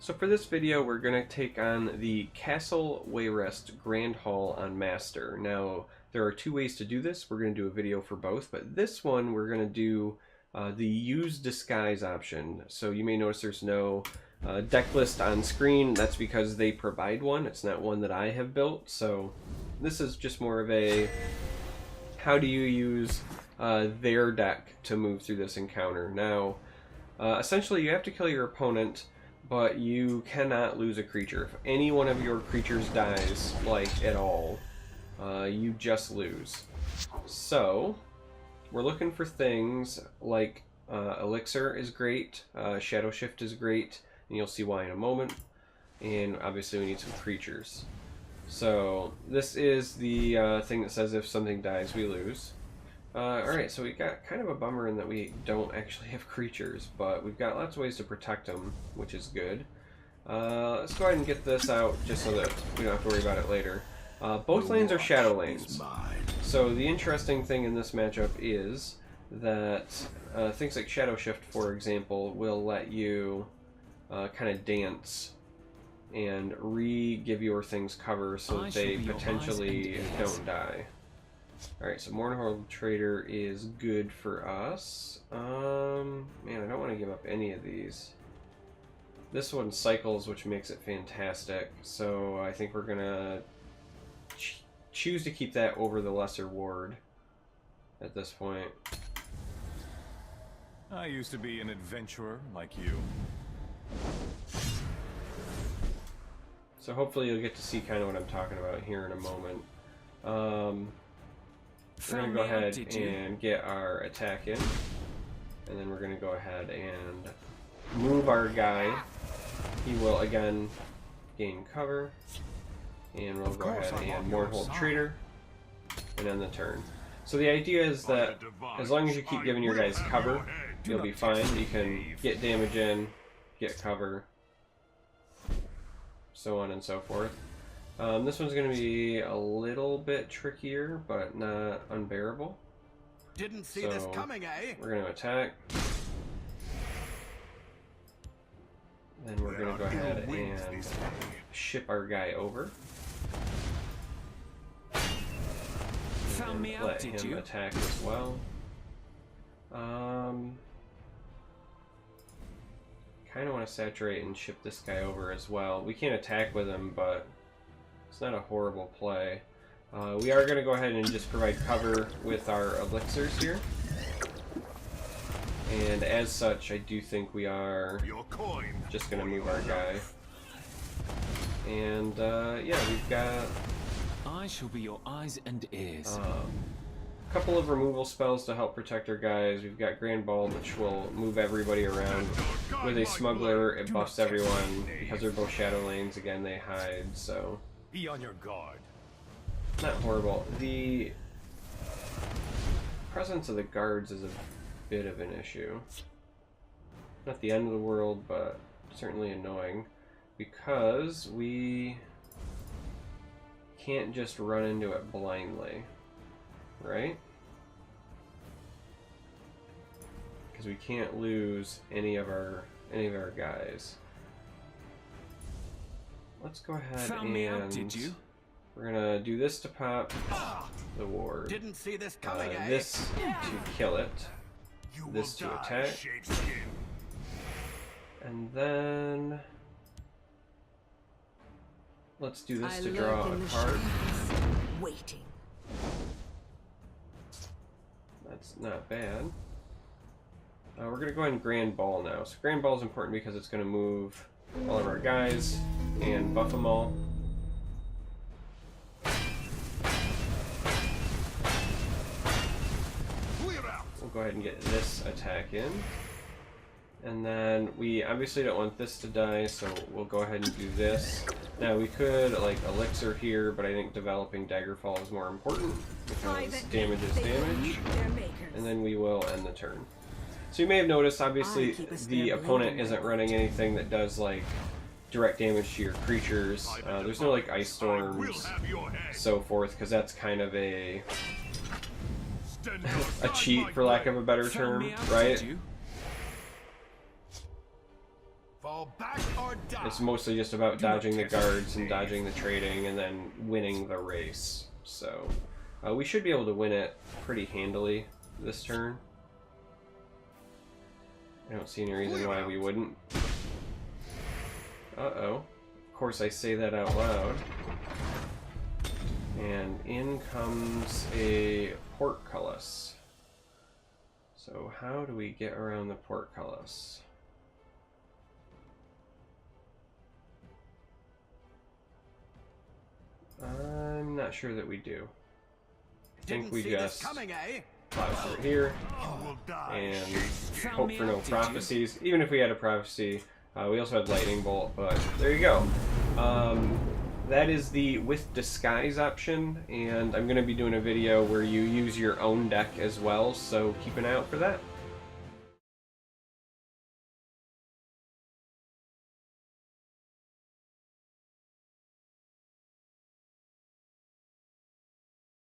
So for this video, we're going to take on the Castle Wayrest Grand Hall on Master. Now, there are two ways to do this. We're going to do a video for both, but this one we're going to do the Use Disguise option. So you may notice there's no deck list on screen. That's because they provide one. It's not one that I have built. So this is just more of a how do you use their deck to move through this encounter. Now, essentially you have to kill your opponent, but you cannot lose a creature. If any one of your creatures dies, like, at all, you just lose. So, we're looking for things like Elixir is great, Shadow Shift is great, and you'll see why in a moment. And obviously we need some creatures. So, this is the thing that says if something dies, we lose. Alright, so we got kind of a bummer in that we don't actually have creatures, but we've got lots of ways to protect them, which is good. Let's go ahead and get this out just so that we don't have to worry about it later. Both lanes are shadow lanes. So the interesting thing in this matchup is that things like Shadow Shift, for example, will let you kind of dance and re-give your things cover so that they potentially don't die. Alright, so Mournhold Trader is good for us. Man, I don't want to give up any of these. This one cycles, which makes it fantastic, so I think we're going to choose to keep that over the Lesser Ward at this point. I used to be an adventurer like you. So hopefully you'll get to see kind of what I'm talking about here in a moment. We're going to go ahead and get our attack in, and then we're going to go ahead and move our guy. He will again gain cover, and we'll go ahead and Mournhold Trader, and end the turn. So the idea is that as long as you keep giving your guys cover, you'll be fine. You can get damage in, get cover, so on and so forth. This one's going to be a little bit trickier, but not unbearable. Didn't see this coming, eh? We're going to attack. Then we're going to go ahead and ship our guy over. Found me out, did you? Attack as well. Kind of want to saturate and ship this guy over as well. We can't attack with him, but it's not a horrible play. We are going to go ahead and just provide cover with our elixirs here. And as such, I do think we are just going to move our guy. And yeah, we've got I shall be your eyes and ears. a couple of removal spells to help protect our guys. We've got Grand Ball, which will move everybody around. With a Smuggler, it buffs everyone. Because they're both shadow lanes, again, they hide, so Be on your guard. not horrible. The presence of the guards is a bit of an issue. Not the end of the world, but certainly annoying. Because we can't just run into it blindly. Right? Because we can't lose any of our guys. Let's go ahead Found me out, did you? We're gonna do this to pop the ward. Didn't see this coming, eh? This to kill it. This to attack. And then let's do this to draw a card. Waiting. That's not bad. We're gonna go ahead and Grand Ball now. So Grand Ball is important because it's gonna move all of our guys and buff them all. We'll go ahead and get this attack in. And then we obviously don't want this to die, so we'll go ahead and do this. Now we could like Elixir here, but I think developing Daggerfall is more important because damage is damage. And then we will end the turn. So you may have noticed, obviously, the opponent isn't running anything that does like direct damage to your creatures. There's no like Ice Storms, so forth, because that's kind of a cheat, for lack of a better term, right? Fall back or it's mostly just about dodging the guards and dodging the trading and then winning the race. So we should be able to win it pretty handily this turn. I don't see any reason why we wouldn't. Uh-oh. Of course I say that out loud. And in comes a portcullis. So how do we get around the portcullis? I'm not sure that we do. I think we just fly through here and hope for no prophecies. Even if we had a prophecy, we also had lightning bolt, but there you go. That is the with disguise option, and I'm going to be doing a video where you use your own deck as well, so keep an eye out for that.